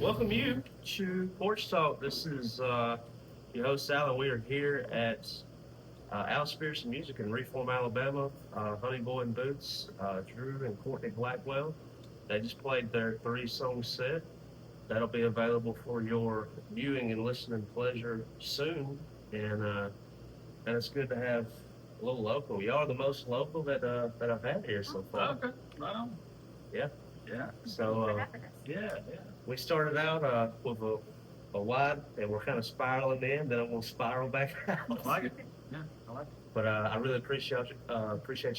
welcome you to Porch Talk. This is your host, Alan. We are here at Al Spirits and Music in Reform, Alabama. Honeyboy and Boots, Drew and Courtney Blackwell. They just played their three-song set. That'll be available for your viewing and listening pleasure soon. And it's good to have a little local. Y'all are the most local that I've had here so far. Okay, right on. Yeah. Yeah, So yeah. we started out with a wide, and we're kind of spiraling in. Then I'm gonna spiral back I out. like it. Yeah, I like it. But I really appreciate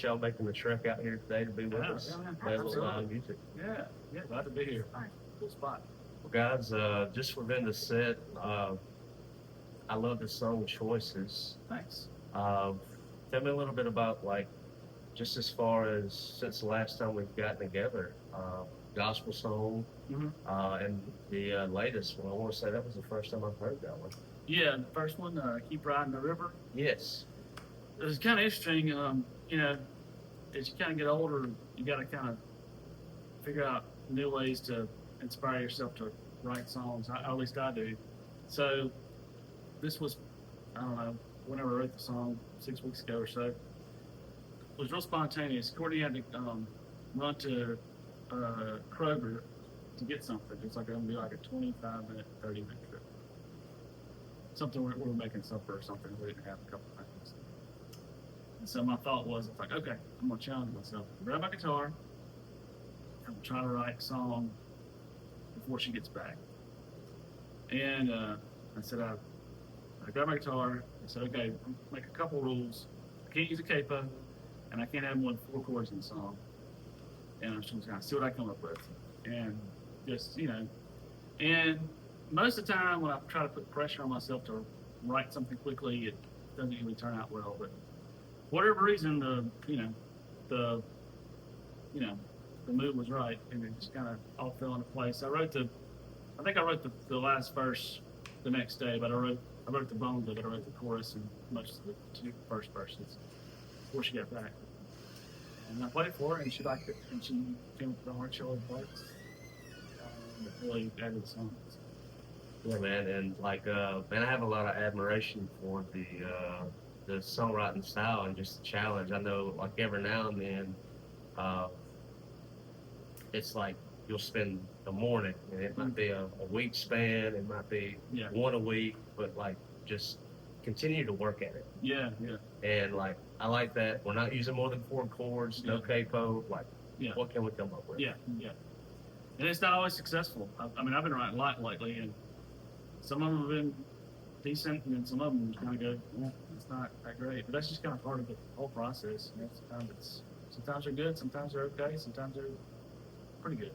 y'all making the trek out here today to be with us. Play a little live music. Yeah, glad to be here. Cool spot. Well, guys, just within the set, I love the song choices. Thanks. Uh, Tell me a little bit about like just as far as since the last time we've gotten together, gospel song, Mm-hmm. and the latest one. I want to say that was the first time I've heard that one. Yeah, the first one, Keep Riding the River. Yes. It was kind of interesting, you know, as you kind of get older, you got to kind of figure out new ways to inspire yourself to write songs. At least I do. So this was, I don't know, whenever I wrote the song 6 weeks ago or so, it was real spontaneous. Courtney had to run to Kroger to get something. It's like going to be like a 25-minute, 30-minute trip. Something we were making supper or something. We didn't have a couple of things. And so my thought was, it's like, okay, I'm going to challenge myself. Grab my guitar. I'm trying to write a song before she gets back. And I said, I grabbed my guitar. I said, okay, make a couple rules. I can't use a capo, and I can't have more than 4 chords in the song. And I'm just going to see what I come up with. And just, you know, and most of the time when I try to put pressure on myself to write something quickly, it doesn't usually turn out well. But for whatever reason, the mood was right, and it just kind of all fell into place. I think I wrote the last verse the next day, but I wrote the bones of it. I wrote the chorus and most of the 2 first verses before she got back. And I played it for her, and she liked it, and she came up with the hard shoulder parts. It really added the song. Yeah, man, and like, man, I have a lot of admiration for the songwriting style and just the challenge. I know, like every now and then, uh, it's like you'll spend the morning, and it might be a week span, it might be one a week, but like just continue to work at it. Yeah. And like, I like that. We're not using more than 4 chords, no capo. Like, what can we come up with? Yeah. And it's not always successful. I mean, I've been writing a lot lately, and some of them have been decent, and then some of them just kind of go, it's not that great. But that's just kind of part of the whole process. You know, sometimes they're good, sometimes they're okay, sometimes they're pretty good.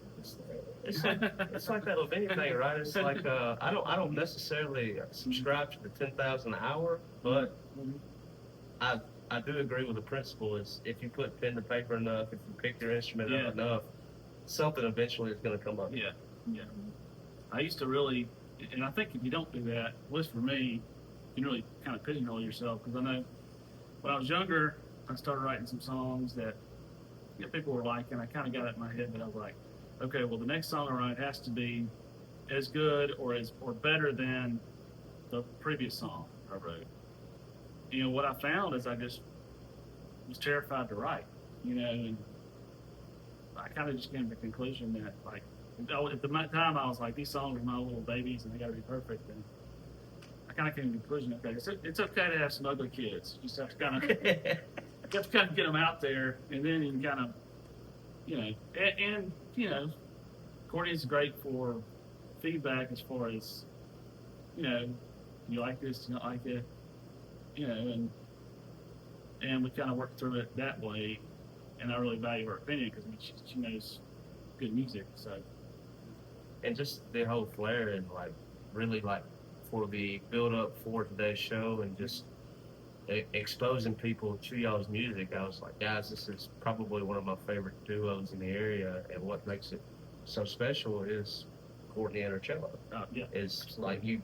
It's like that with anything, right? It's like I don't necessarily subscribe to the 10,000 an hour, but I do agree with the principle is if you put pen to paper enough, if you pick your instrument up enough, something eventually is going to come up. Yeah. I used to really, and I think if you don't do that, at least for me, you can really kind of pigeonhole yourself, because I know when I was younger, I started writing some songs that people were liking. I kind of got it in my head that I was like, okay, well, the next song I write has to be as good or better than the previous song I wrote. You know, what I found is I just was terrified to write, and I kind of just came to the conclusion that, like, at the time I was like, these songs are my little babies and they got to be perfect. And I kind of came to the conclusion, okay, it's okay to have some ugly kids. You just have to kind of, get them out there, and then you can kind of, and Courtney's great for feedback as far as, you like this, you don't like it, and we kind of work through it that way. And I really value her opinion because she knows good music. So, and just the whole flair and like really like for the build up for today's show and just exposing people to y'all's music, I was like, guys, this is probably one of my favorite duos in the area. And what makes it so special is Courtney and her cello. It's absolutely. Like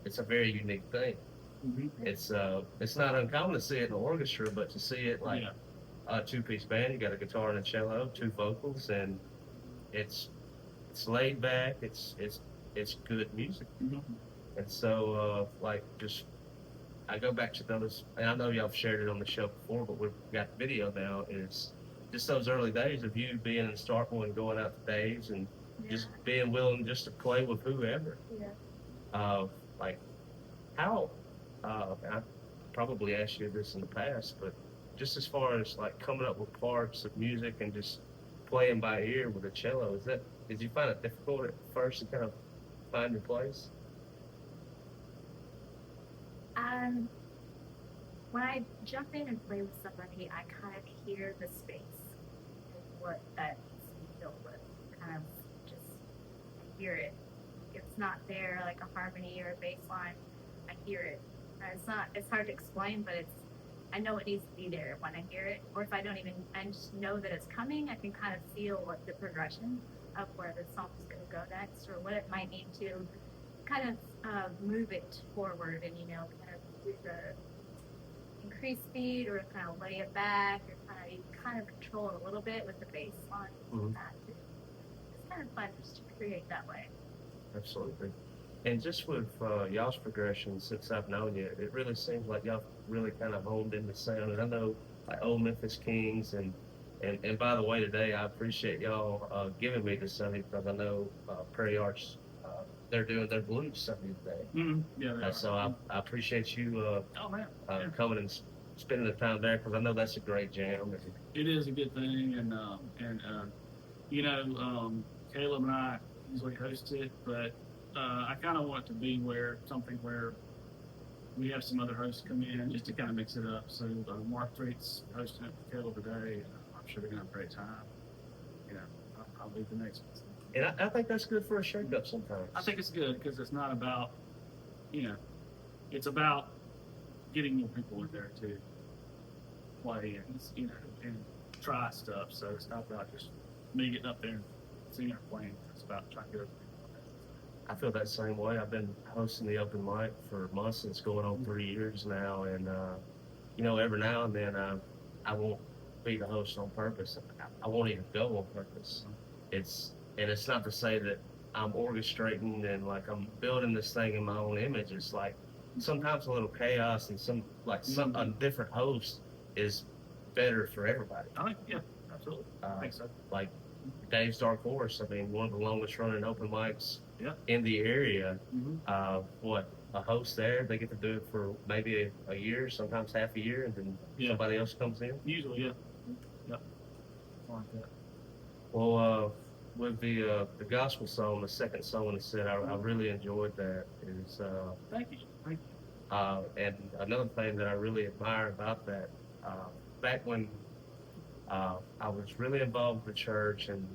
it's a very unique thing. Mm-hmm. It's not uncommon to see it in an orchestra, but to see it like a 2-piece band, you got a guitar and a cello, 2 vocals, and it's laid back. It's it's good music. Mm-hmm. And so, like, just I go back to those, and I know y'all have shared it on the show before, but we've got video now. Is just those early days of you being in Starkville and going out to Dave's and just being willing just to play with whoever. Yeah. Uh, like how I probably asked you this in the past, but just as far as like coming up with parts of music and just playing by ear with a cello, did you find it difficult at first to kind of find your place? Um, when I jump in and play with somebody, I kind of hear the space and what that needs to be filled with. Kind of just hear it. If it's not there, like a harmony or a bass line, I hear it. It's hard to explain, but I know it needs to be there when I hear it. Or if I don't even, I just know that it's coming, I can kind of feel what the progression of where the song's going to go next or what it might need to kind of move it forward and, kind of either increase speed or kind of lay it back or kind of control it a little bit with the bass line. Mhm. It's kind of fun just to create that way. Absolutely. And just with y'all's progression since I've known you, it really seems like y'all really kind of honed in the sound. And I know like old Memphis Kings and by the way, today I appreciate y'all giving me the Sunday because I know Prairie Arts they're doing their blues Sunday today. Mm-hmm. Yeah, they are. So I appreciate you Oh man, yeah. coming and spending the time there because I know that's a great jam. It is a good thing, and Caleb and I usually host it, but I kind of want it to be where we have some other hosts come in just to kind of mix it up. So Mark Threet's hosting it for Caleb today, and I'm sure they're gonna have a great time. I'll be the next one. And I think that's good for a shake-up sometimes. I think it's good because it's not about, it's about getting more people in there to play and, and try stuff. So it's not about just me getting up there and singing or playing. It's about trying to get other people in there. I feel that same way. I've been hosting the open mic for months. It's going on 3 years now. And, every now and then I won't be the host on purpose. I won't even go on purpose. It's not to say that I'm orchestrating and like I'm building this thing in my own image. It's like sometimes a little chaos and a different host is better for everybody. Yeah, absolutely. I think so. Like Dave's Dark Horse. I mean, one of the longest running open mics in the area. Mm-hmm. A host there, they get to do it for maybe a year, sometimes half a year, and then somebody else comes in. Usually, yeah. Yep. Like that. Well, with the gospel song, the second song in the set, I really enjoyed that. Thank you. And another thing that I really admire about that, back when I was really involved with the church and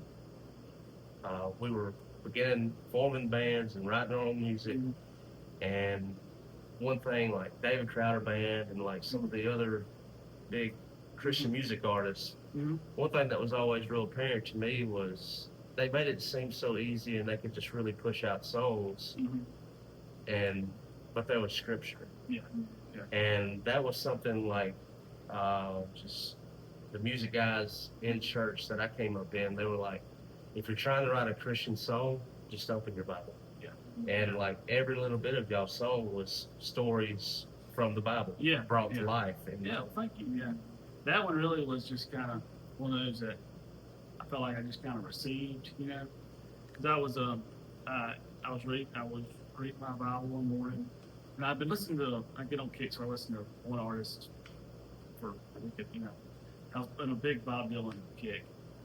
we were beginning forming bands and writing our own music, and one thing like David Crowder Band and like some of the other big Christian music artists, one thing that was always real apparent to me was they made it seem so easy and they could just really push out songs, but there was scripture. Yeah. And that was something like just the music guys in church that I came up in, they were like, if you're trying to write a Christian song, just open your Bible. Yeah. And like every little bit of y'all's song was stories from the Bible brought to life. And, thank you. Yeah. That one really was just kind of one of those that I felt like I just kind of received, because I was reading my Bible one morning, and I've been listening to. I get on kicks where I listen to one artist for a week. I was in a big Bob Dylan kick,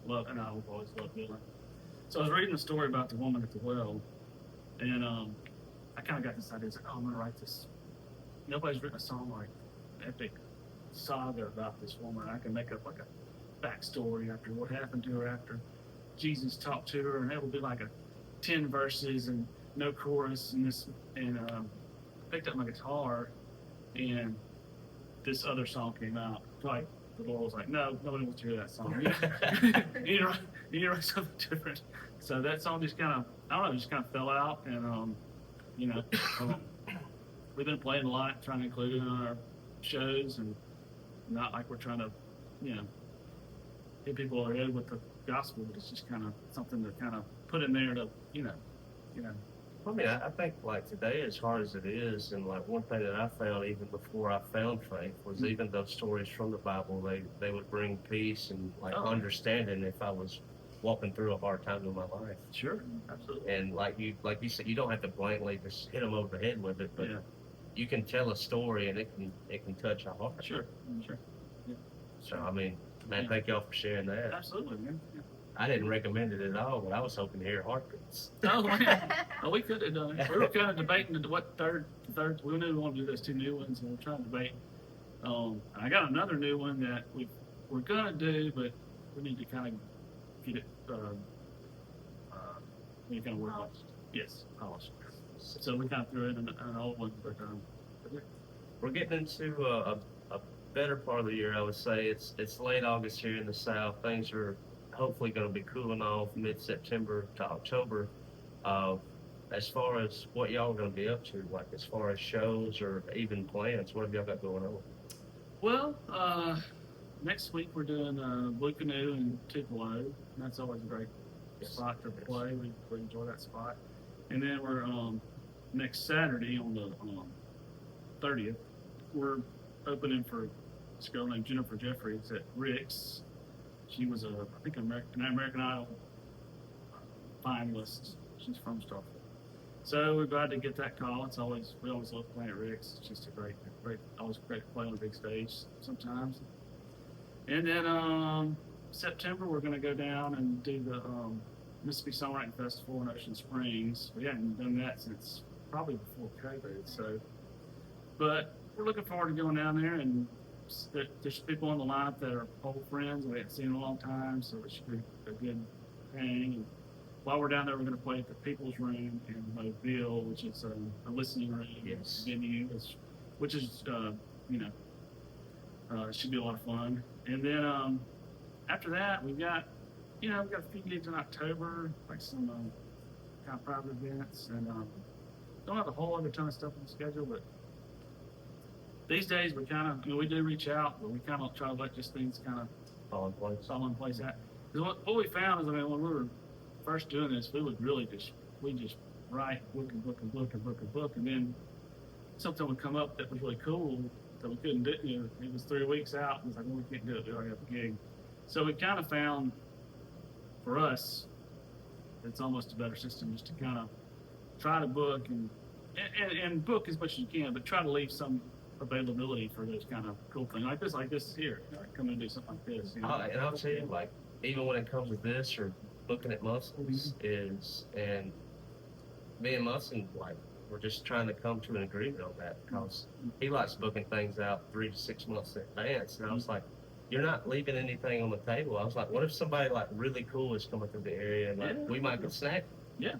and I've always loved Dylan. So I was reading the story about the woman at the well, and I kind of got this idea. It's like, I'm gonna write this. Nobody's written a song like epic saga about this woman. I can make up like a backstory after what happened to her after Jesus talked to her, and it will be like 10 verses and no chorus and I picked up my guitar and this other song came out. Like the Lord was like, no, nobody wants to hear that song. You need to write something different. So that song just kind of fell out, and we've been playing a lot, trying to include it in our shows, and not like we're trying to, hit people over the head with the gospel, but it's just kind of something to kind of put in there to, I mean, I think like today, as hard as it is, and like one thing that I found even before I found faith was even those stories from the Bible, they would bring peace and like Oh. understanding if I was walking through a hard time in my life. Sure, absolutely. And like you said, you don't have to blankly just hit them over the head with it, but Yeah, you can tell a story and it can touch a heart. sure, sure. So I mean, man, Yeah. thank y'all for sharing that. Absolutely, man. Yeah. I didn't recommend it at all, but I was hoping to hear heartbeats. Oh, man. Oh, we could have done it. We were kind of debating what third. We knew we wanted to do those two new ones, and we're trying to debate. I got another new one that we're gonna do, but we need to kind of get it. We kind of work on. Yes, polished. So we kind of threw in an old one, but We're getting into a better part of the year, I would say. It's late August here in the South. Things are hopefully going to be cooling off mid-September to October. As far as what y'all are going to be up to, like as far as shows or even plans, what have y'all got going on? well, next week we're doing Blue Canoe and Tupelo. And that's always a great spot to play. We enjoy that spot. And then we're next Saturday on the 30th, we're opening for this girl named Jennifer Jeffries at Rick's. She was an American Idol finalist. She's from Starkville. So we're glad to get that call. We always love playing at Rick's. It's just always great to play on a big stage sometimes. And then September we're going to go down and do the Mississippi Songwriting Festival in Ocean Springs. We hadn't done that since probably before COVID. So, but we're looking forward to going down there, and there's people on the lineup that are old friends we haven't seen in a long time, so it should be a good hang. And while we're down there, we're going to play at the People's Room in Mobile, which is a listening room venue, which is should be a lot of fun. And then after that, we've got a few gigs in October, like some kind of private events, and don't have a whole other ton of stuff on the schedule, but these days we do reach out, but we kind of try to let just things kind of Fall in place. Because what we found is, when we were first doing this, we would really just write, book, and then something would come up that was really cool that we couldn't do. It was 3 weeks out, and it's like, well, we can't do it. We already have a gig. So we kind of found, for us, it's almost a better system just to kind of try to book and book as much as you can, but try to leave some availability for those kind of cool things like this here. Come and do something like this. And I'll tell you, like, even when it comes to this or looking at Mussins and me and Mussin, like, we're just trying to come to an agreement on that because he likes booking things out 3 to 6 months in advance. And I was like, you're not leaving anything on the table. I was like, what if somebody like really cool is coming through the area and like we might go snack? Yeah.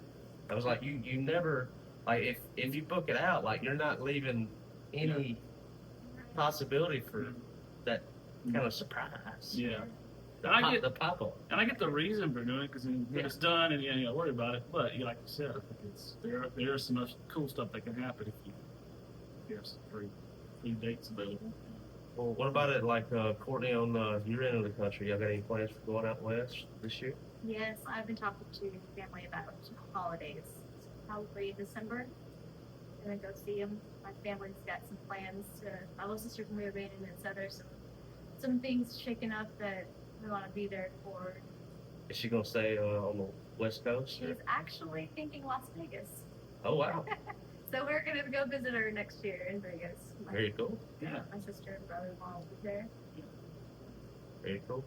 I was like, you never, like, if you book it out, like, you're not leaving any possibility for that kind of surprise. Yeah. The pop-up. And I get the reason for doing it because when it's done and you don't worry about it. But like you said, I think there is some cool stuff that can happen if you have some free dates available. Well, what about it, like Courtney, on your end of the country? Y'all got any plans for going out west this year? Yes, I've been talking to family about holidays. Probably December. I'm gonna go see them. My family's got some plans. My little sister's moving, and so there's some things shaking up that we want to be there for. Is she gonna stay on the West Coast? She's actually thinking Las Vegas. Oh wow! So we're gonna go visit her next year in Vegas. Very cool. Yeah. My sister and brother-in-law will be there. Very cool.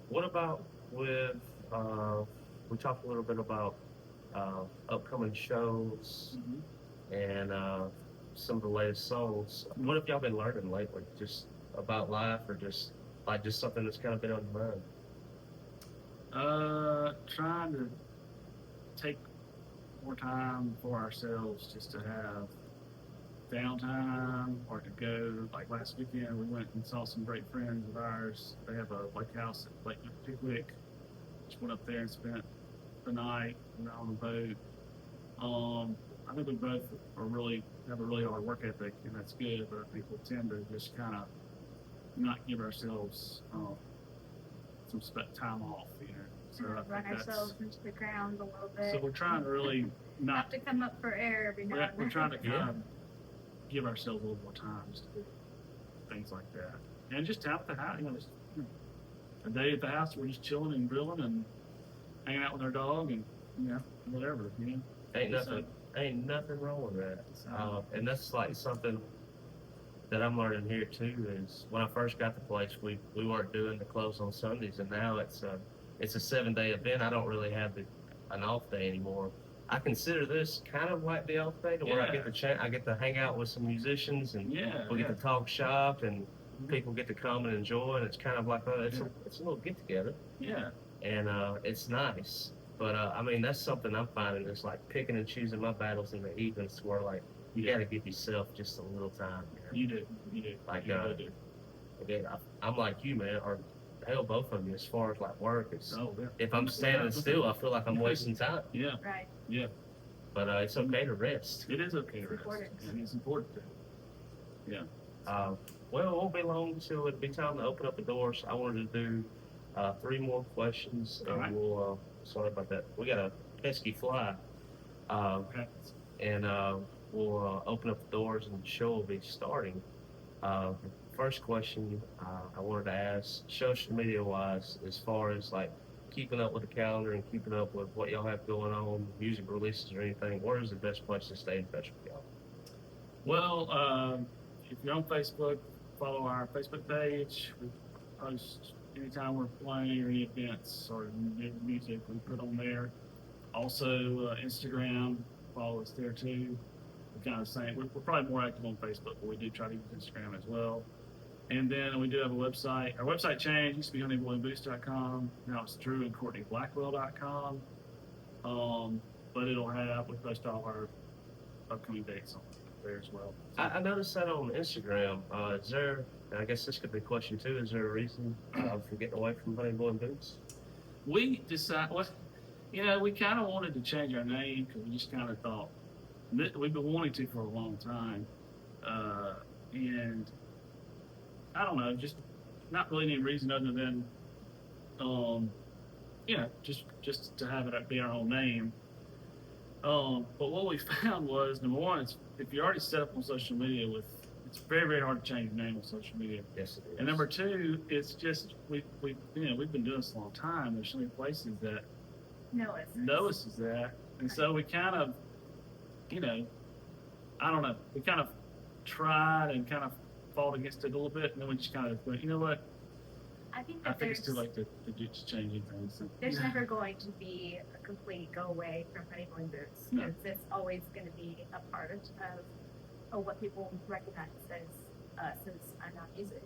What about with? We talked a little bit about upcoming shows and some of the latest songs. What have y'all been learning lately? Just about life, or just something that's kind of been on your mind? Trying to take more time for ourselves, just to have downtime or to go. Like last weekend, we went and saw some great friends of ours. They have a lake house at Lake Pickwick. Just went up there and spent the night on the boat. I think we both have a really hard work ethic, and that's good. But I think we tend to just kind of not give ourselves some time off, So I Run think that's, ourselves into the ground a little bit. so we're trying to really Have not, to come up for air every now and we're then. trying to kind Yeah. of give ourselves a little more time just to do things like that. And just out at the house, just, a day at the house, we're just chilling and grilling and hanging out with our dog and, whatever, Ain't nothing wrong with that. So- And that's like something that I'm learning here too. Is when I first got the place, we weren't doing the close on Sundays, and now it's a 7-day event. I don't really have an off day anymore. I consider this kind of like the off day, to where I get I get to hang out with some musicians, and we get to talk shop, and people get to come and enjoy, and it's kind of like it's a little get together. Yeah. And it's nice. But I mean, that's something I'm finding is like picking and choosing my battles in the evenings, where like you got to give yourself just a little time. You do. Like, you really do. Again, I'm like you, man, or hell, both of you, as far as like work. It's, Oh, yeah. if I'm standing still, I feel like I'm wasting time. Yeah. Right. Yeah. But it's okay to rest. It is okay to It's rest. important. And it's important to. Yeah. Well, it won't be long till it'll be time to open up the doors. I wanted to do 3 more questions, and All right. we'll. Sorry about that. We got a pesky fly, Okay. and we'll open up the doors, and the show will be starting. First question I wanted to ask, social media wise, as far as like keeping up with the calendar and keeping up with what y'all have going on, music releases or anything, where is the best place to stay in touch with y'all? Well, if you're on Facebook, follow our Facebook page. We post anytime we're playing or any events or new music we put on there. Also, Instagram, follow us there too. We're kind of saying we're probably more active on Facebook, but we do try to use Instagram as well. And then we do have a website. Our website changed. It used to be honeyboyboost.com. Now it's Drew and Courtney Blackwell.com. But it'll have, we post all our upcoming dates on there as well. So, I noticed that on Instagram. Is there, and I guess this could be a question too, is there a reason for getting away from Honeyboy and Boots? we decided, we kind of wanted to change our name because we just kind of thought, we've been wanting to for a long time. And I don't know, just not really any reason other than, just to have it be our own name. But what we found was, number one, it's, if you're already set up on social media it's very, very hard to change your name on social media. Yes, it is. And number two, it's just, we've been doing this a long time. There's so many places that know us as that. And so we kind of, I don't know, we kind of tried and kind of fought against it a little bit, and then we just kind of went, you know what? I think I that think it's too late to change anything. So. there's never going to be a complete go away from Honeyboy and Boots. No. It's always going to be a part of what people recognize as us as our music.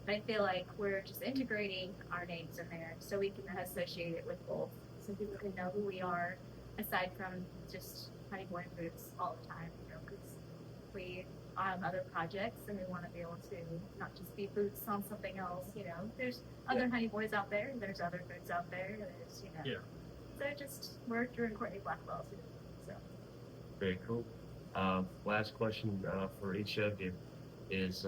But I feel like we're just integrating our names in there so we can associate it with both, so people can know who we are, aside from just Honeyboy and Boots all the time, because we other projects and we want to be able to not just be Boots on something else, there's other Honey Boys out there, there's other Boots out there, there's, Yeah. So just, we're Drew and Courtney Blackwell too, so. Very cool. Last question for each of you is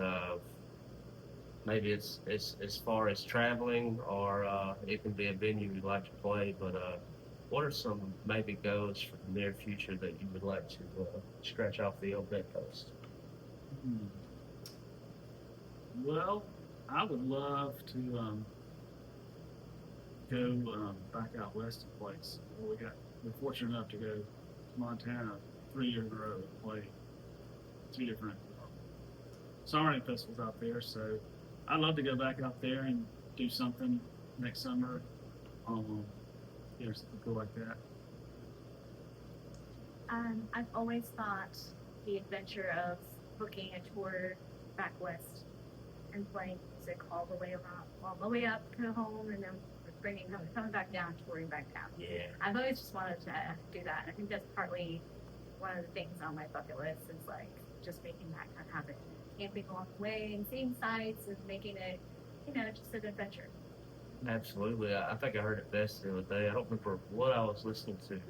maybe it's as far as traveling, or it can be a venue you'd like to play, but what are some maybe goals for the near future that you would like to scratch off the old bedpost? Well, I would love to go back out west and place. We're fortunate enough to go to Montana 3 years in a row and play 2 different songwriting festivals out there. So I'd love to go back out there and do something next summer. Something cool like that. I've always thought the adventure of booking a tour back west and playing music all the way around, all the way up to home, and then coming back down, touring back down. Yeah. I've always just wanted to do that, and I think that's partly one of the things on my bucket list is like just making that kind of happen, camping along the way and seeing sights and making it, just an adventure. Absolutely. I think I heard it best the other day. I don't remember what I was listening to,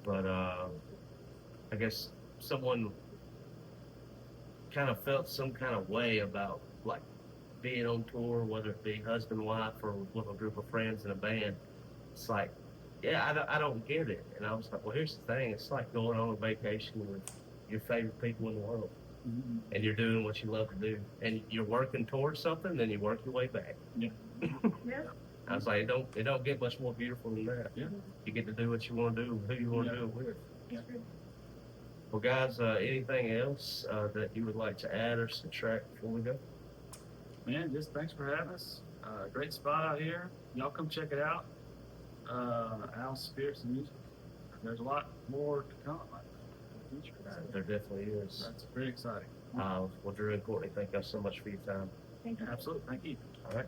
but I guess someone kind of felt some kind of way about like being on tour, whether it be husband, wife, or with a group of friends in a band. it's like, yeah, I don't get it. And I was like, well, here's the thing. It's like going on a vacation with your favorite people in the world, Mhm. and you're doing what you love to do, and you're working towards something, then you work your way back. Yeah. Yeah. I was like, it don't get much more beautiful than that. Yeah. You get to do what you want to do, who you want to Yeah. do it with. Yeah. Well, guys, anything else that you would like to add or subtract before we go? Man, just thanks for having us. Great spot out here. Y'all come check it out. Al's Spirits and Music. There's a lot more to come in the future. There definitely is. That's very exciting. Well, Drew and Courtney, thank y'all so much for your time. Thank you. Absolutely. Thank you. All right.